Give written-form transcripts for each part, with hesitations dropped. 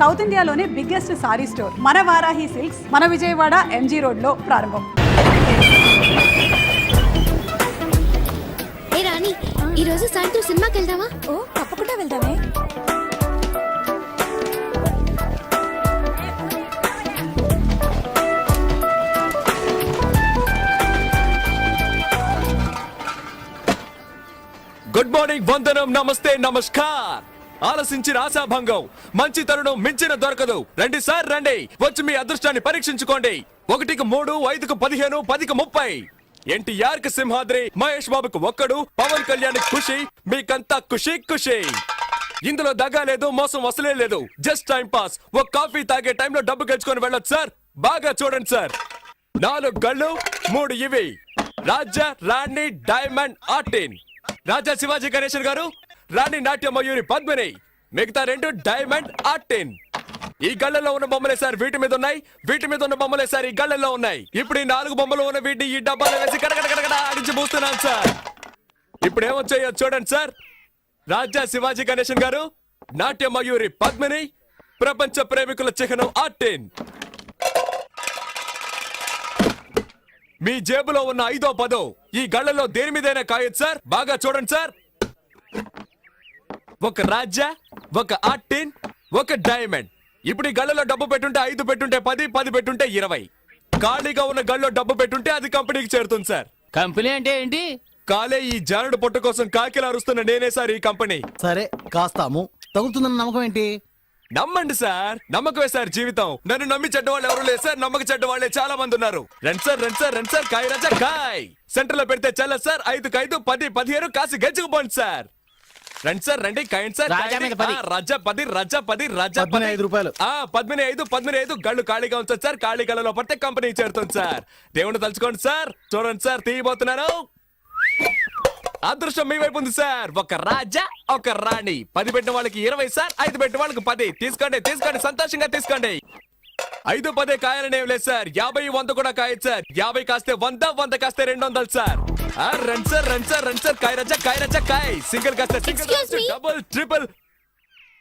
South ఇండియాలోనే biggest sorry store మన Varahi silks మన విజయవాడ ఎంజీ రోడ్ లో ప్రారంభం. ఏ రాణి, ఈ రోజు సాయంత్రం సినిమాకి వెళ్దామా? ఓ తప్పకుండా వెళ్దామే. గుడ్ మార్నింగ్, వందనం, నమస్తే, నమస్కార్. ఆలసించిన ఆశాభంగం, మంచి తరుణం మించిన దొరకదు. రండి సార్ రండి, వచ్చి మీ అదృష్టాన్ని పరీక్షించుకోండి. 1కి 3, 5కి 15, 10కి 30. ఎన్టీఆర్ కి సింహాద్రి, మహేష్ బాబుకు ఒక్కడు, పవన్ కళ్యాణ్ ఖుషి, మీకంతా ఖుషి ఖుషి. ఇందులో దగా లేదు, మోసం వసలే లేదు. Just time pass. ఒక కాఫీ తాగే టైంలో డబ్బు గెలుచుకొని వెళ్ళొచ్చు సార్. బాగా చూడండి సార్. 4 గళ్ళు, 3 ఇవి. రాజా, రాణి, డైమండ్, ఆర్టిన్. రాజా శివాజీ గణేశన్ గారు, రాణి నాట్య మయూరి పద్మిని, మిగతా 2 డైమండ్, ఆర్టిన్. ఈ గళ్ళలో ఉన్న బొమ్మలే సార్ వీటి మీద ఉన్నాయి, వీటి మీద ఉన్న బొమ్మలే సార్ ఈ గళ్ళలో ఉన్నాయి. ఇప్పుడు ఈ 4 బొమ్మలు ఉన్న వీటిని ఈ డబ్బాలో వేసి కడగడ ఆడించి పూస్తున్నాను సార్. ఇప్పుడు ఏమొచ్చాయో చూడండి సార్. రాజా శివాజీ గణేశన్ గారు, నాట్య మయూరి పద్మిని, ప్రపంచ ప్రేమికుల చిహ్నం ఆర్టిన్. మీ జేబులో ఉన్న 5వ 10 ఈ గళ్ళలో దేని మీదైనా కాయొచ్చు సార్. బాగా చూడండి సార్. ఒక రాజా, ఒక ఆర్టిన్, ఒక డైమండ్. ఇప్పుడు ఈ గళ్ళలో డబ్బు పెట్టుంటే 5 పెట్టుంటే 10, 10 పెట్టుంటే 20. ఖాళీగా ఉన్న గళ్ళలో డబ్బు పెట్టుంటే అది కంపెనీకి చేరుతుంది సార్. కంపెనీ అంటే ఏంటి? కాలే ఈ జానుడు పొట్ట కోసం కాకిలా అరుస్తున్న నేనే సార్ ఈ కంపెనీ. సరే కాస్తాము, తగులుతుందన్న నమ్మకం ఏంటి? నమ్మండి సార్, నమ్మకమే సార్ జీవితం. నన్ను నమ్మి చెడ్డవాళ్ళు ఎవరు లేదు సార్, నమ్మక చెడ్డవాళ్లే చాలా మంది ఉన్నారు. రండి సార్ రండి సార్ రండి సార్, కాయ రాజా కాయ్. సెంటర్ లో పెడితే చల్ల సార్. 5కి 5, 10, 15 కాసి గెలుచుకుపోండి సార్. రండి సార్ రండి, కాయండి సార్. రాజా మీద 10. రాజా 10, రాజా 10, రాజా 15 రూపాయలు. 15 గళ్ళు ఖాళీగా ఉంచండి సార్. ఖాళీ గళ్ళలో పడితే కంపెనీ చేరుతుంది సార్. దేవుని తలుచుకోండి సార్. చూడండి సార్, తీయబోతున్నాను. అదృష్టం మీ వైపు ఉంది సార్. ఒక రాజా, ఒక రాణి. 10 పెట్టిన వాళ్ళకి 20 సార్, 5 పెట్టిన వాళ్ళకి 10. తీసుకోండి తీసుకోండి, సంతోషంగా తీసుకోండి. 5, 10 కాయాలని ఏం లేదు సార్. 50, 100 కూడా కాయచ్చు సార్. 50 కాస్తే 100, 100 కాస్తే 200 సార్. రండి సార్ రండి సార్ రండి సార్, కాయ రాజా కాయ్. సింగిల్ కాస్తే single, Excuse me? Double, triple.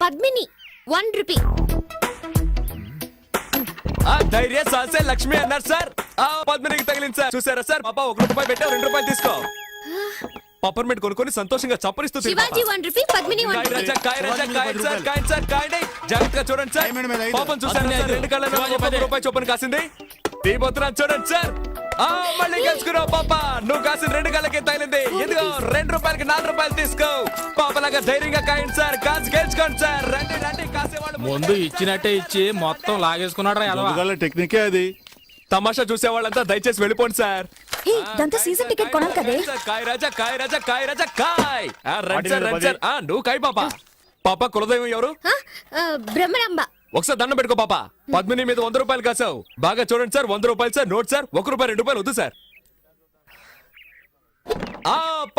Padmini 1 rupee. ధైర్య సాసే లక్ష్మి అన్నారు సార్. పద్మినికి తగిలింది సార్. చూసారా సార్, పాప 1 రూపాయి పెట్టావు, 2 రూపాయలు తీసుకో. పప్పర్మెంట్ కొనుక్కొని సంతోషంగా చప్పరిస్తూ శివాజీ 1 రూపీ, పద్మిని 1 రూపీ. జాగ్రత్తగా చూడండి సార్. పాపం చూసారా సార్, 2 కళ్ళలో 1 రూపాయి చొప్పున కాసింది. తీయబోతున్నాను చూడండి సార్. మళ్ళీ గెలుచుకున్నావు పాప. నువ్వు కాసిన 2 కళ్ళకే తగిలింది. ఇదిగో 2 రూపాయలకి 4 రూపాయలు తీసుకో. పాపలాగా ధైర్యంగా కాయండి సార్. కాసి గెలుచుకోండి సార్. రండి రండి, కాసేవాళ్ళు ముందు ఇచ్చినట్టే ఇచ్చి మొత్తం లాగేసుకున్నాడు. టెక్నికే అది. తమాషా చూసే వాళ్ళంతా దయచేసి వెళ్ళిపోండి సార్. దాంతో సీజన్ టికెట్ కొనాలి కదే. కాయ రాజా కాయ్. రండి సార్ రండి సార్. నువ్వు కాయ పాప. పాప కులదైవం ఎవరు? బ్రహ్మరాంబ. ఒకసారి దండం పెట్టుకో పాప. పద్మిని మీద 100 రూపాయలు కాసావు. బాగా చూడండి సార్. 100 రూపాయలు సార్. Note sir. 1 రూపాయి 2 రూపాయలు వద్దు సార్.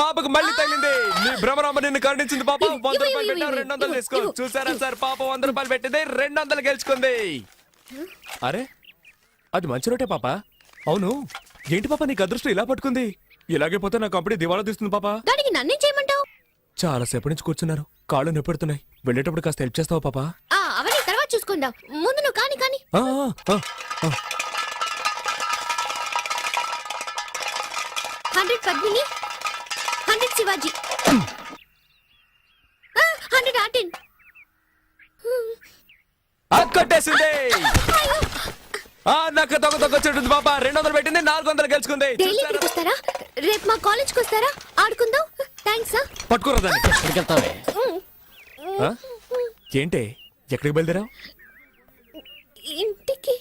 పాపకు మళ్ళీ తగిలింది. నీ భ్రమరాంబ నిన్ను కరుణించింది పాప. 100 రూపాయలు పెట్టావు, 200 తీసుకో. చూసారా సార్, పాప 100 రూపాయలు పెట్టింది, 200 గెలుచుకుంది. అరే, అది మంచి రోటే పాప. అవును, ఏంటి పాప నీకు అదృష్టం ఇలా పట్టుకుంది? ఇలాగే పోతే నా కంపెనీ దివాలా తీస్తుంది పాప. దానికి నన్నేం చేయమంటావు? చాలా సేపటి నుంచి కూర్చున్నారు, కాళ్ళు నొప్పెడుతున్నాయి. వెళ్ళేటప్పుడు కాస్త హెల్ప్ చేస్తావా పాప? అవన్నీ తర్వాత చూసుకుందాం. ముందు నువ్వు కాని. 100 పద్మిని, 100 శివాజీ, 100 ఆర్టిన్. కొట్టేసింది. నాకు దొంగ చెట్టు పాప. 200 పెట్టింది, 400 గెలుచుకుంది. డైలీ ఇక్కడికి వస్తారా? రేపు మా కాలేజ్కి వస్తారా? ఆడుకుందాం. థ్యాంక్స్. పట్టుకోరదాన్ని. ఏంటే, ఎక్కడికి బయలుదేరావు? ఇంటికి.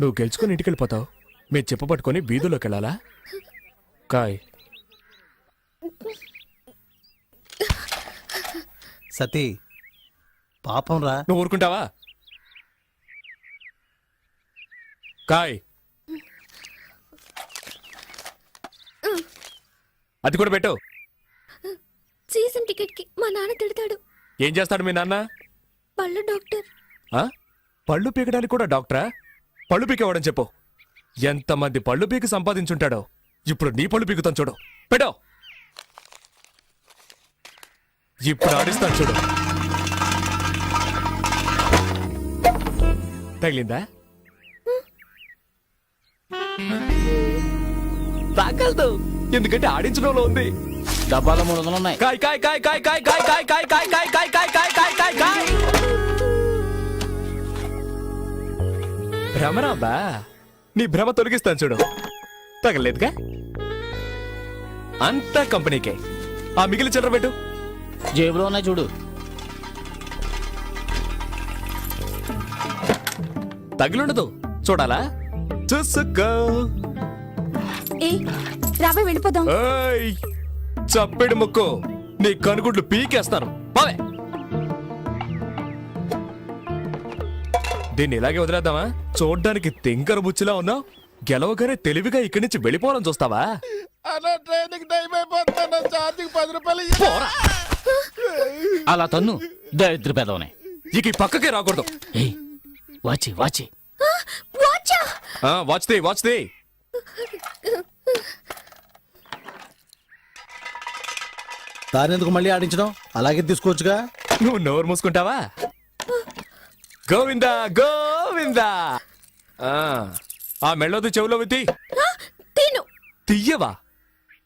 నువ్వు గెలుచుకుని ఇంటికి వెళ్ళిపోతావు. మీరు చెప్ప పట్టుకొని వీధుల్లోకి వెళ్ళాలా? కాయ్. సతీ, పాపం రా. నువ్వు ఊరుకుంటావా? కాయ్. అది కూడా పెట్టు. సీజన్ టికెట్ కి మా నాన్న తిడతాడు. ఏం చేస్తాడు మీ నాన్న? పళ్ళు డాక్టర్. పళ్ళు పీకడానికి కూడా డాక్టరా? పళ్ళు పీకేవాడని చెప్పు. ఎంతమంది పళ్ళు పీకి సంపాదించుంటాడో. ఇప్పుడు నీ పళ్ళు పీకుతాను చూడు. పెట్టో. ఇప్పుడు ఆడిస్తాను చూడు. తగిలిందా? తాగలదు, ఎందుకంటే ఆడించడంలో ఉంది. డబ్బాలో 300 ఉన్నాయి. కాయ్ కాయ్ కాయ్ కాయ్ కాయ్ కాయ్ కాయ్ కాయ్ కాయ్ కాయ్ కాయ్ కాయ్ కాయ్ కాయ్ కాయ్ కాయ్. భ్రమరాంబా, నీ భ్రమ తొలగిస్తాను చూడు. తగలేదుగా? అంతా కంపెనీకే. ఆ మిగిలిన చిల్లర పెట్టు. జేబులో ఉన్నాయి చూడు. తగిలుండదు, చూడాలా? చూసుకో. ఏ రాబే వెళ్ళిపోదాం. ఏయ్, చప్పెడు ముక్కు, నీ కనుగుడ్లు పీకేస్తాను. పోవే. దీన్ని ఇలాగే వదిలేద్దామా? చూడ్డానికి తింకర బుచ్చిలా ఉన్నావు, గెలవగానే తెలివిగా ఇక్కడి నుంచి వెళ్ళిపోవాలని చూస్తావా? పోరా. అలా తన్ను, దరిద్ర పెదవనే. ఇక ఈ పక్కకే రాకూడదు. ఏయ్, వాచి వాచి. వాచా వాచ్దే వాచ్దే. దానెందుకు మళ్ళీ ఆడించడం? అలాగే తీసుకోవచ్చుగా. నువ్వు నోరు మూసుకుంటావా? గోవిందా గోవిందా. ఆ మెళ్ళోది చెవులో విత్తి తిను. తీయవా?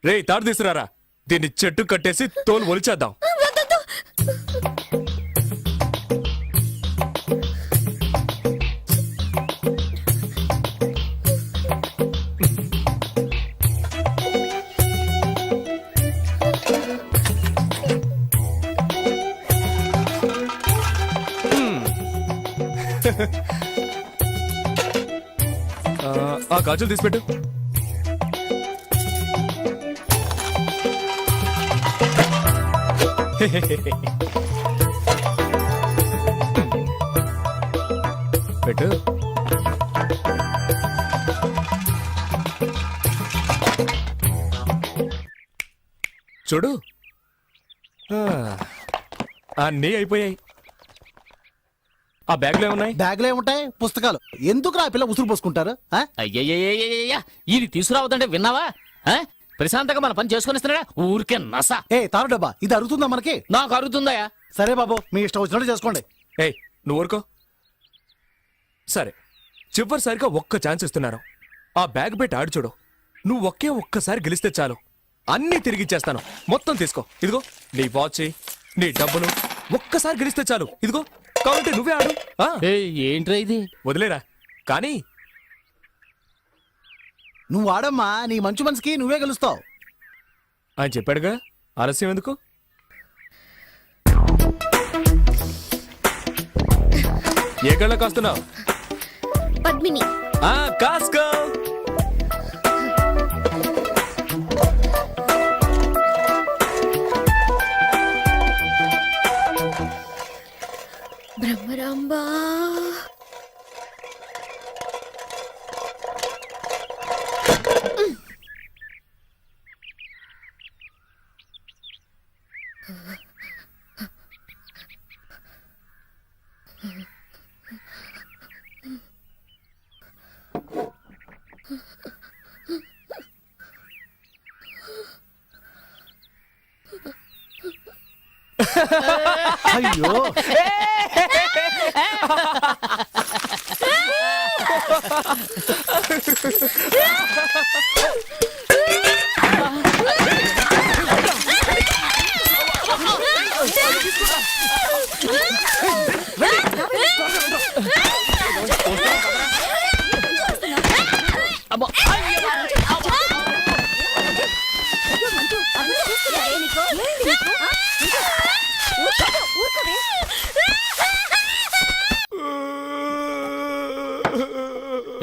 రే, తాడు తీసుకురారా. దీన్ని చెట్టు కట్టేసి తోలు ఒలిచేద్దాం. వద్దొద్దు. ఆ గాజులు తీసిపెట్టు. పెట్టు. చూడు, అన్నీ అయిపోయాయి. ఆ బ్యాగ్లో ఏమున్నాయి? బ్యాగ్లో ఏముంటాయి? పుస్తకాలు. ఎందుకు రా పిల్ల ఉసురు పోసుకుంటారు? ఆ? అయ్యయ్యయ్యయ్యయ్య, ఇది తీసుకురావద్దంటే విన్నావా? ఆ? ప్రశాంతంగా మన పని చేసుకునిస్తున్నాడా? ఊరికే నస. ఏ తారు డబ్బా, ఇది అరుగుతుందా మనకి? నాకు అరుగుతుందయా? సరే బాబు, మీ ఇష్టం వచ్చినట్టు చేసుకోండి. ఏయ్, నువ్వు ఊరుకో. సరే, చివరిసారిగా ఒక్క ఛాన్స్ ఇస్తున్నాను. ఆ బ్యాగ్ పెట్టి ఆడు చూడు. నువ్వు ఒక్కసారి గెలిస్తే చాలు, అన్నీ తిరిగిచ్చేస్తాను. మొత్తం తీసుకో. ఇదిగో నీ వాచ్, నీ డబ్బులు. ఒక్కసారి గెలిస్తే చాలు. ఇదిగో, కావాలంటే నువ్వే ఆడు. ఏయ్, ఏంట్రా ఇది? వదిలేరా. కానీ నువ్వు ఆడమ్మా, నీ మంచు మనసుకి నువ్వే గెలుస్తావు. ఆయన చెప్పాడుగా, ఆలస్యం ఎందుకు? ఏ గళ్ళ కాస్తున్నావు? పద్మిని. కాస్కో. బ్రహ్మరాంబా. అయ్యో,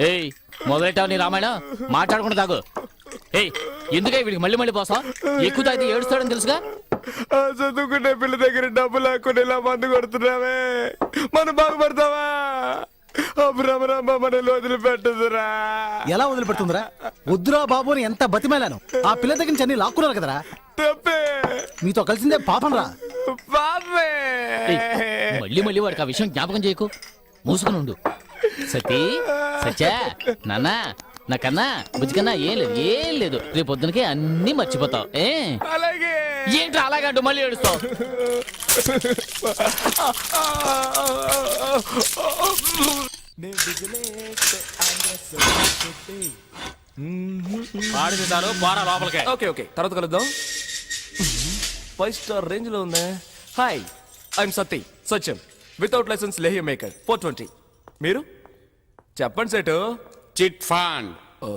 ఏయ్, మొదలెట్టావు నీ రామాయణం? మాట్లాడకుండా తాగు. ఏయ్, ఎందుకే వీడికి మళ్ళీ మళ్ళీ పోసా? ఎక్కువ తాగితే ఏడుస్తాడని తెలుసుగా. చదువుకునే పిల్ల దగ్గర డబ్బు లేకుండా ఇలా మందు కొడుతున్నావే, మనం బాగుపడతావా? భ్రమరాంబ మనల్ని వదిలిపెట్టదురా. ఎలా వదిలిపెడుతుందిరా? వద్దురా బాబు అని ఎంత బతిమేలాను. ఆ పిల్ల దగ్గర నుంచి అన్ని లాక్కున్నారు కదరా. తప్పే, మీతో కలిసిందే పాపం రా. పాపే. ఏయ్, మళ్ళీ మళ్ళీ వాడికి ఆ విషయం జ్ఞాపకం చేయకు. మూసుకుని ఉండు. సతీ, సత్యా, నాన్న, నాకన్నా బుజ్జికన్నా ఏం లేదు. రేపు పొద్దునకి అన్ని మర్చిపోతావు. అలాగే. ఏంటి అలాగంటూ మళ్ళీ ఏడుస్తావు? ఆడితే చాలు పోరా లోపలికే. ఓకే ఓకే తర్వాత కలుద్దాం. 5 స్టార్ రేంజ్ లో ఉందా? Hi, I'm Satyam without license లేహ్య మేకర్ 420. మీరు చెప్పండి సేటు. Chit fund. ఓ,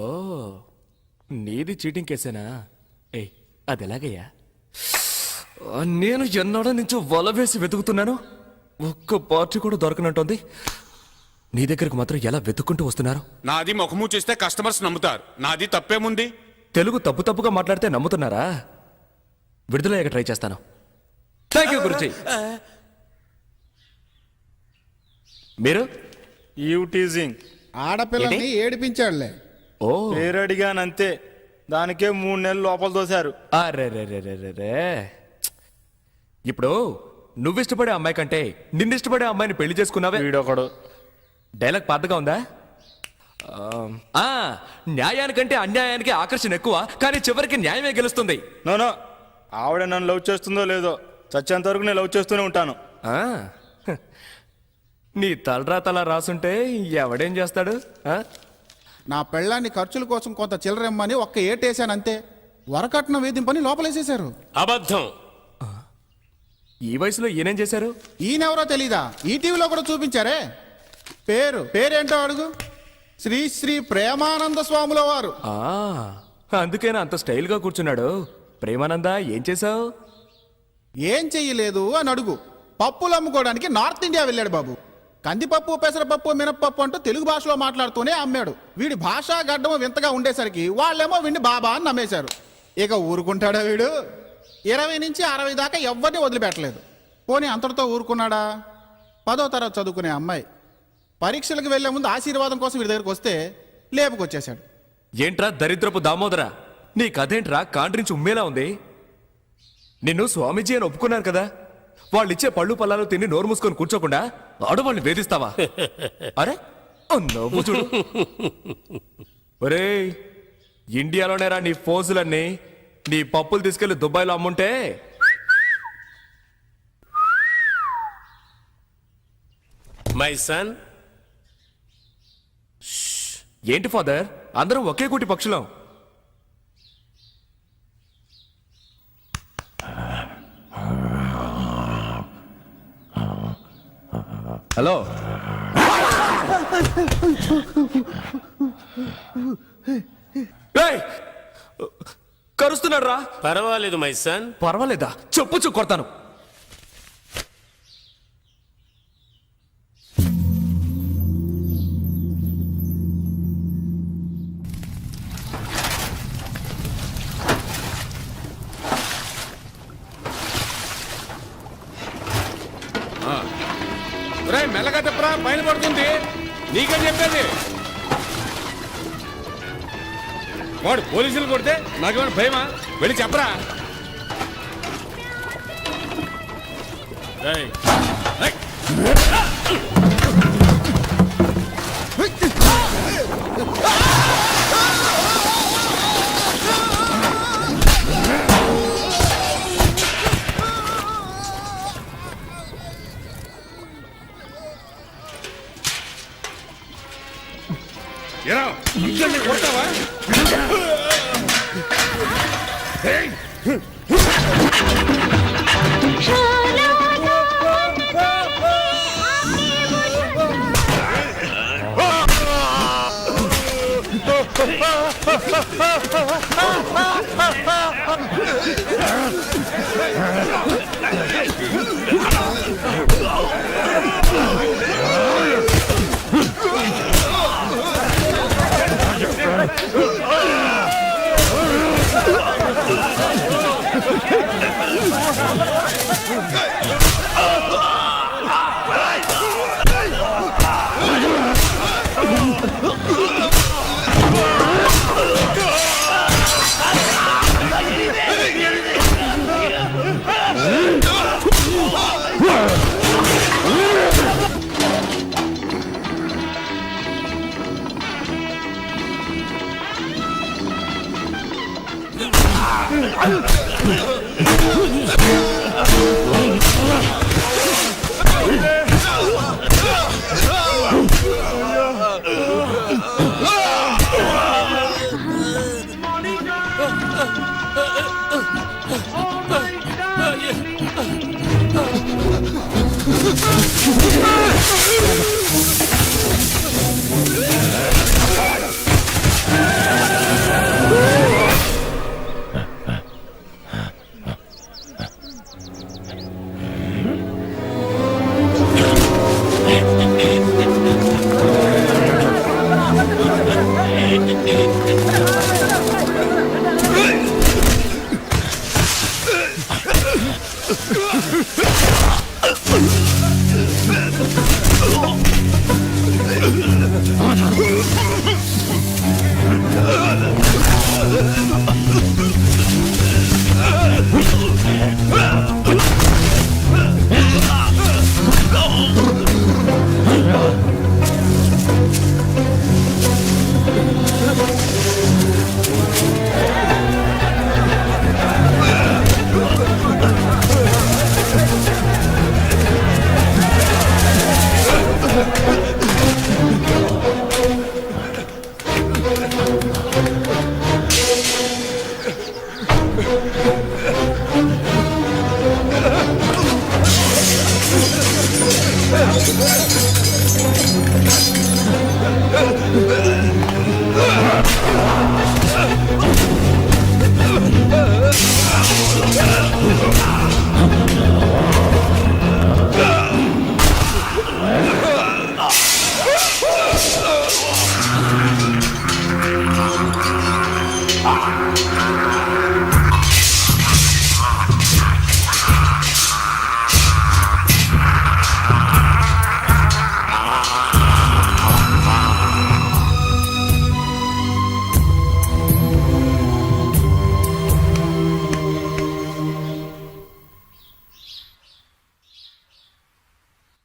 నీది చీటింగ్ కేసేనా? ఏ అది ఎలాగయ్యా? నేను ఎన్నడో నుంచి వల వేసి వెతుకుతున్నాను, ఒక్క పార్టీ కూడా దొరకనంటుంది. నీ దగ్గరకు మాత్రం ఎలా వెతుక్కుంటూ వస్తున్నారు? నాది ముఖము చూస్తే కస్టమర్స్ నమ్ముతారు, నాది తప్పేముంది? తెలుగు తప్పుగా మాట్లాడితే నమ్ముతున్నారా? విడుదలయ్యాక ట్రై చేస్తాను. Thank you Guruji. మీరు టీజింగ్ ఆడపిల్లని ఏడిపించాడులే. ఓ, పేరు అడిగానంతే, దానికే 3 నెలలు లోపల దోశారు. అరే ఇప్పుడు నువ్విష్టపడే అమ్మాయి కంటే నిన్నిష్టపడే అమ్మాయిని పెళ్లి చేసుకున్నావే. వీడొకడు డైలాగ్ పాతగా ఉందా? ఆ, న్యాయానికంటే అన్యాయానికి ఆకర్షణ ఎక్కువ, కానీ చివరికి న్యాయమే గెలుస్తుంది. నో ఆవిడ నన్ను లవ్ చేస్తుందో లేదో, చచ్చేంత వరకు నేను లవ్ చేస్తూనే ఉంటాను. ఆ, నీ తలరా తల రాసుంటే ఎవడేం చేస్తాడు? నా పెళ్ళాన్ని ఖర్చుల కోసం కొంత చిల్లరమ్మని ఒక్క ఏటేశానంతే. వరకట్న వేధింపని లోపలేసేశారు. అబద్ధం. ఈ వయసులో ఈయనేం చేశారు? ఈయనెవరో తెలీదా? ఈ టీవీలో కూడా చూపించారే. పేరేంటో అడుగు. శ్రీ ప్రేమానంద స్వాముల వారు. ఆ, అందుకేనా అంత స్టైల్గా కూర్చున్నాడు? ప్రేమానంద, ఏం చేశావు? ఏం చెయ్యలేదు అని అడుగు. పప్పులు అమ్ముకోవడానికి నార్త్ ఇండియా వెళ్ళాడు బాబు. కందిపప్పు, పెసరపప్పు, మినప్పప్పు అంటూ తెలుగు భాషలో మాట్లాడుతూనే అమ్మాడు. వీడి భాషా గడ్డము వింతగా ఉండేసరికి వాళ్ళేమో వీడిని బాబా అని నమ్మేశారు. ఇక ఊరుకుంటాడా వీడు? 20 నుంచి 60 దాకా ఎవరిని వదిలిపెట్టలేదు. పోనీ అంతటితో ఊరుకున్నాడా? 10వ తరగతి చదువుకునే అమ్మాయి పరీక్షలకు వెళ్లే ముందు ఆశీర్వాదం కోసం వీడి దగ్గరకు వస్తే లేపుకొచ్చేశాడు. ఏంట్రా దరిద్రపు దామోదరా, నీ కథేంట్రా కాండ్రించి ఉమ్మేలా ఉంది? నిన్ను స్వామీజీ అని ఒప్పుకున్నారు కదా, వాళ్ళు ఇచ్చే పళ్ళు పల్లాలు తిని నోరు మూసుకొని కూర్చోకుండా ఆడవాళ్ళని వేధిస్తావా? అరే నవ్వు చూడు. ఒరేయ్, ఇండియాలోనేరా నీ ఫోజులన్నీ. నీ పప్పులు తీసుకెళ్లి దుబాయ్లో అమ్ముంటే మై సన్. ఏంటి ఫాదర్, అందరం ఒకే కూటి పక్షులం. హలో, కరుస్తున్నాడు రా. పర్వాలేదు మై సన్. పర్వాలేదా? చెప్పు కొడతాను. మెల్లగా చెప్పరా, పైన పడుతుంది. నీకే చెప్పేది. వాడు పోలీసులు కొడితే నాకేమైనా భయమా? వెళ్ళి చెప్పరా. కొడతావా?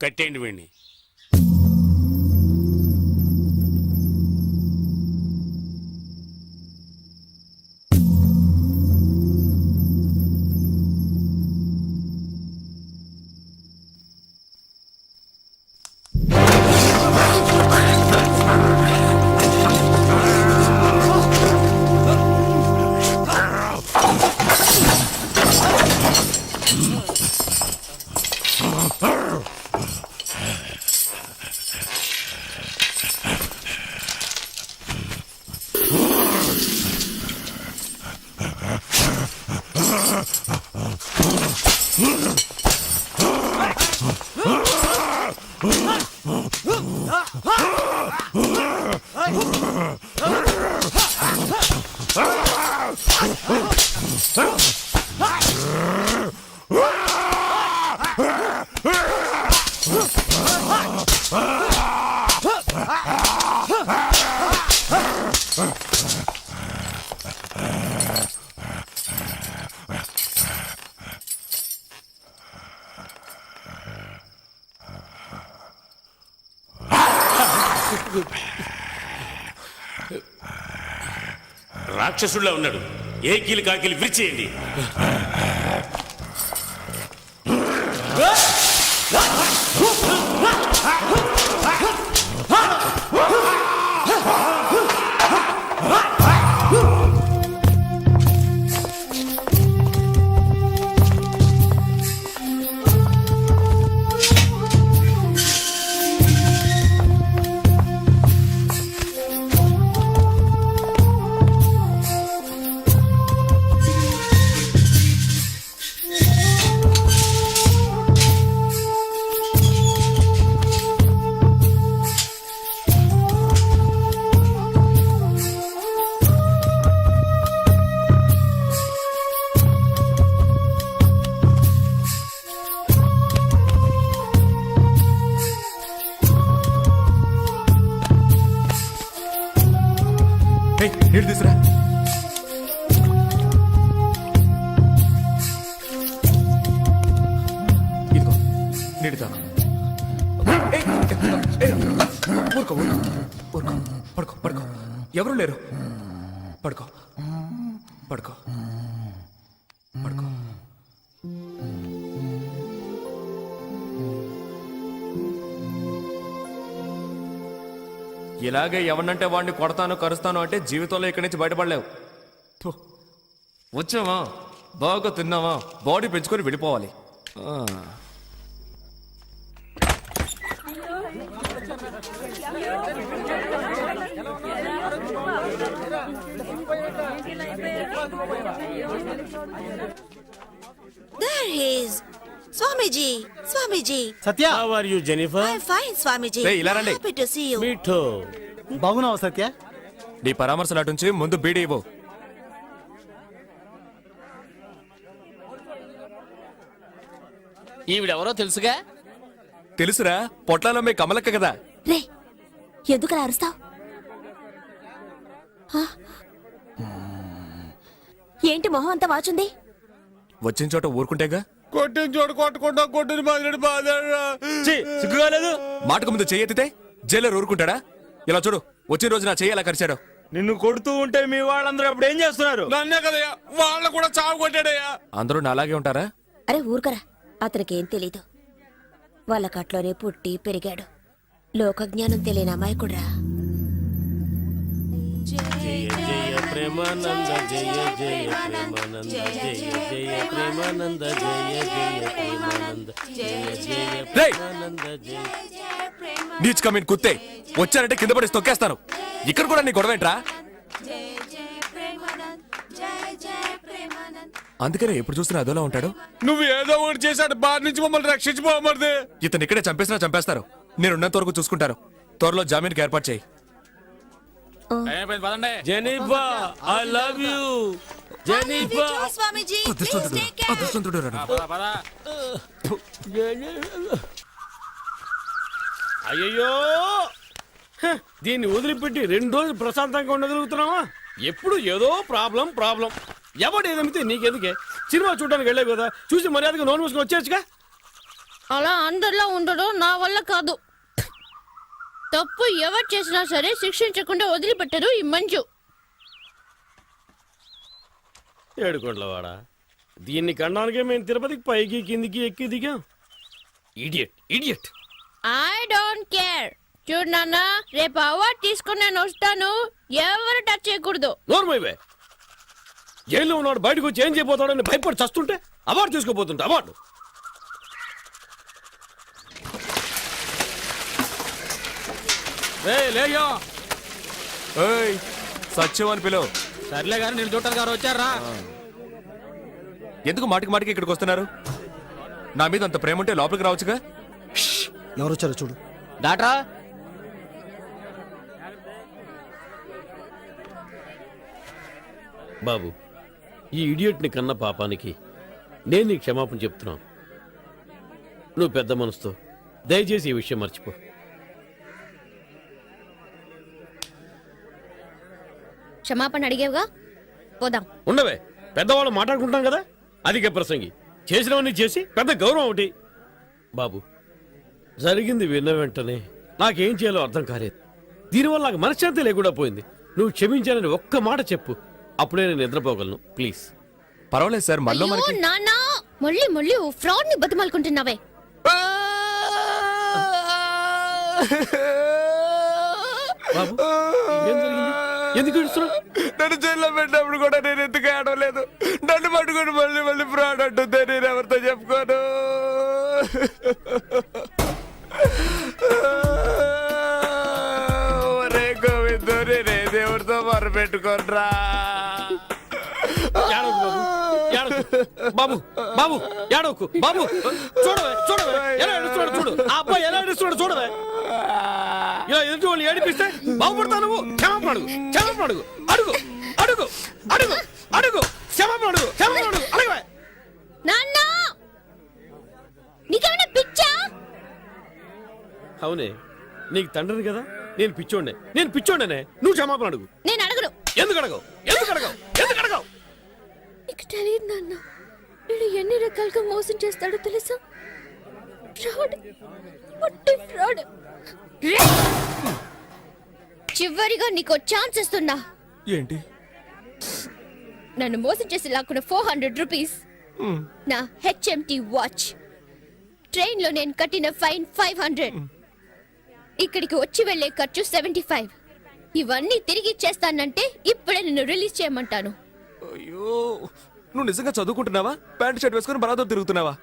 కట్టేయండి వీడిని. రాక్షసుడిలా ఉన్నాడు. ఏ కీలు కాకిలు విరిచేయండి. నీళ్ళు తీసురా. ఇదిగో నీళ్ళు తాగు. ఊరుకో ఊరుకో ఊరుకో. పడుకో పడుకో. ఎవరు లేరు. పడుకో పడుకో పడుకో. ఇలాగే ఎవరినంటే వాడిని కొడతాను కరుస్తాను అంటే జీవితంలో ఇక్కడి నుంచి బయటపడలేవు. వచ్చావా, బాగా తిన్నావా, బాడీ పెంచుకొని వెళ్ళిపోవాలి. There he is. Swamiji, Swamiji. Satya how are you Jennifer I'm fine, Swamiji. Hey, ఇలా రండి. Happy to see you. మీఠో బాగున్నావా సత్య నీ పరామర్శలు అటుంచి ముందు బీడీ ఇవ్వు. ఈవిడెవరో తెలుసుగా? తెలుసురా, పొట్లాలో మీ కమలక్క కదా. రే ఎందుకలా అరుస్తావు? ఏంటి మొహం అంతా వాచుంది? వచ్చిన చోట ఊరుకుంటేగా. కొట్టిన చోటు కొట్టకుండా కొట్టిన బాధ బాధ సిగ్గుగాలేదు. మాటకు ముందు చెయ్యెత్తితే జైలర్ ఊరుకుంటాడా? ఇలా చూడు, వచ్చిన రోజు నా చెయ్యి ఎలా కరిచాడు. నిన్ను కొడుతూ ఉంటే మీ వాళ్ళందరూ అప్పుడు ఏం చేస్తున్నారు? నన్నే కదయ్యా, వాళ్ళ కూడా చావు కొట్టాడయ్యా. అందరూ నా అలాగే ఉంటారా? అరే ఊరుకరా, అతనికేం తెలీదు. వాళ్ళ కట్లోనే పుట్టి పెరిగాడు. లోకజ్ఞానం తెలియని అమాయకుడ్రా. జయ జయ ప్రేమానంద జయ జయ ప్రేమానంద జయ జయ ప్రేమానంద జయ జయ ప్రేమానంద జయ జయ రేయ్! ప్రేమానంద జయ నీచ్ కమీన్ కుత్తే, వచ్చానంటే కింద పడి తొక్కేస్తాను. ఇక్కడ కూడా నీ గొడవేంట్రా? అందుకనే ఎప్పుడు చూసినా అదోలా ఉంటాడు. నువ్వు ఏదో ఒకటి చేశాడు, బాధ నుంచి మమ్మల్ని రక్షించిపోమది. ఇతను ఇక్కడే చంపేసినా చంపేస్తారు. నేనున్నంత వరకు చూసుకుంటారు. త్వరలో జామీన్కి ఏర్పాటు చేయి. Jennifer I love you I love you Jennifer too, Swamiji. Please take care. అదృష్టవంతుడు రా నువ్వు. అయ్యో దీన్ని వదిలిపెట్టి 2 రోజులు ప్రశాంతంగా ఉండగలుగుతున్నావా? ఎప్పుడు ఏదో ప్రాబ్లం ప్రాబ్లం. ఎవడు ఏదమితే నీకెందుకే? సినిమా చూడడానికి వెళ్ళావు కదా, చూసి మర్యాదగా నోన్ మూసుకొని వచ్చేయచ్చుగా. అలా అందరిలో ఉండడం నా వల్ల కాదు. తప్పు ఎవరు చేసినా సరే శిక్షించకుండా వదిలిపెట్టరు ఈ మంజు. ఏడుకోండ్లవాడా, దీన్ని కనడానికే మేము తిరుపతికి పైకి కిందికి ఎక్కి దిగాం. Idiot idiot. I don't care. చూడు నాన్న, రేపు అవార్డు తీసుకుని నేను వస్తాను. ఎవరు టచ్ చేయకూడదు. నోర్మైవే, జైల్లో ఉన్నాడు, బయటకు వచ్చి ఏం చేయబోతాడని భయపడి చస్తుంటే అవార్డు తీసుకోబోతుంటే అవార్డు. లేయో ఏయ్, సత్యం అని పిలువు. సర్లే గారు, నేను చూడటానికి గారు వచ్చారా? ఎందుకు మాటికి మాటికి ఇక్కడికి వస్తున్నారు? నా మీద అంత ప్రేమ ఉంటే లోపలికి రావచ్చుగా. ఎవరొచ్చారో చూడు. డాక్టరా, బాబు, ఈ ఇడియట్ని కన్న పాపానికి నేను నీకు క్షమాపణ చెప్తున్నాను. నువ్వు పెద్ద మనసుతో దయచేసి ఈ విషయం మర్చిపో. క్షమాపణ అడిగేవుగా, పోదాం. ఉండవే, పెద్దవాళ్ళు మాట్లాడుకుంటాం కదా. అధిక ప్రసంగి చేసినవన్నీ చేసి పెద్ద గౌరవం ఒకటి. బాబు, జరిగింది విన్న వెంటనే నాకేం చేయాలో అర్థం కాలేదు. దీనివల్ల నాకు మనశ్శాంతి లేకుండా పోయింది. నువ్వు క్షమించాలని ఒక్క మాట చెప్పు, అప్పుడే నేను నిద్రపోగలను. ప్లీజ్. పర్వాలేదు సార్, మళ్ళీ అయ్యో, మనకి నాన్న, మళ్ళీ ఫ్రాడ్ ని బతిమాలుకుంటున్నావే. బాబు, ఏం జరిగింది? ఎందుకు ఏడుస్తున్నావ్? నన్ను జైల్లో పెట్టినప్పుడు కూడా నేను ఎందుకు ఆడలేదు. నన్ను పట్టుకుని మళ్ళీ ఫ్రాడ్ అంటుందే, నేను ఎవరితో చెప్పుకోను. ఒరే గోవిందో, నేనే దేవుడితో మొరపెట్టుకోనరా. ఏడవకు బాబు, ఏడవకు. బాబు బాబు ఏడవకు బాబు. చూడవే చూడవే ఎలా ఏడుస్తున్నాడు చూడు. ఆ అబ్బాయి ఎలా ఏడుస్తున్నాడు చూడవే. ఇలా ఎదుటి వాళ్ళు ఏడిపిస్తే బాగుపడతావు నువ్వు. క్షమాపణ అడుగు, క్షమాపణ అడుగు, అడుగు అడుగు అడుగు అడుగు క్షమాపణ అడుగు, క్షమాపణ అడుగు, అడగవే. నాన్న, నీకేమైనా పిచ్చా? అవునే, నీకు తండ్రిని కదా, నేను పిచ్చోండనే. నువ్వు క్షమాపణ అడుగు. నేను అడగను. ఎందుకు అడగవు? ఎందుకు అడగవు? ఎందుకు అడగవు? నీకు తెలియదు నాన్న, నేను ఎన్ని రకాలుగా మోసం చేస్తాడో తెలుసా? ఫ్రాడ్, పొట్టి ఫ్రాడ్. చివరిగా నీకు ఛాన్స్ ఇస్తున్నా. ఏంటి? నన్ను మోసం చేసి లాక్కున్న 400 రూపీస్, నా హెచ్ఎంటి వాచ్, ట్రైన్ లో నేను కట్టిన ఫైన్ 500, ఇక్కడికి వచ్చి వెళ్లే ఖర్చు 75. ఇవన్నీ తిరిగి ఇచ్చేస్తానంటే ఇప్పుడే నిన్ను రిలీజ్ చేయమంటాను. అయ్యో, నువ్వు నిజంగా చదువుకుంటున్నావా? ప్యాంట్ షర్ట్ వేసుకుని బలాతో తిరుగుతున్నావా?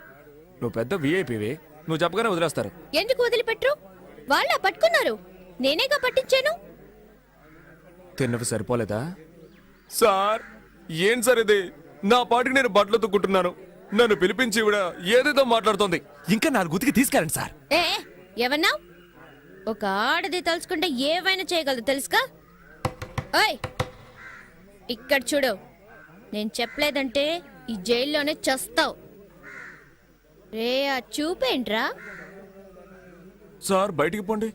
నువ్వు పెద్ద విఐపివి, నువ్వు చెప్పగానే వదిలేస్తారు. ఎందుకు వదిలిపెట్టరు? వాళ్ళ పట్టుకున్నారు, నేనేగా పట్టించాను. తిన్నవి సరిపోలేదా? సార్ ఏం సార్ ఇది? నా పాటికి నేను బట్టలు తుక్కుంటున్నాను, నన్ను పిలిపించి ఇవిడ ఏదేదో మాట్లాడుతోంది. ఇంకా 4 ఉతికి తీసుకెళ్ళండి సార్. ఏ ఏమన్నావ్? ఒక ఆడది తలుచుకుంటే ఏవైనా చేయగలదు తెలుసుగా. ఓయ్ ఇక్కడ చూడు, నేను చెప్పలేదంటే ఈ జైల్లోనే చస్తావు. రే ఆ చూపేంట్రా? సార్ బయటికి పోండి.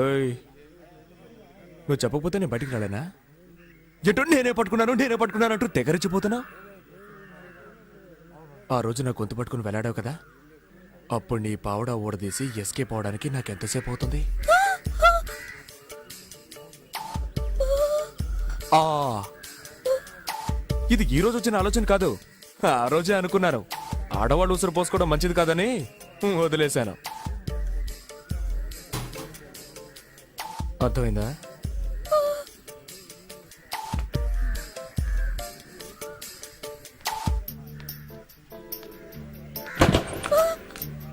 ఏయ్, నువ్వు చెప్పకపోతే నేను బయటికి రాలేనా? ఎటు నేనే పట్టుకున్నాను అంటూ తెగరిచిపోతున్నా. ఆ రోజు నా గొంతు పట్టుకుని వెళ్ళాడావు కదా, అప్పుడు నీ పావుడా ఊడదీసి ఎస్కేప్ అవడానికి నాకెంతసేపు అవుతుంది? ఆ, ఇది ఈ రోజు వచ్చిన ఆలోచన కాదు, ఆ రోజే అనుకున్నాను. ఆడవాళ్ళు ఉసురు పోసుకోవడం మంచిది కాదని వదిలేశాను. అర్థమైందా?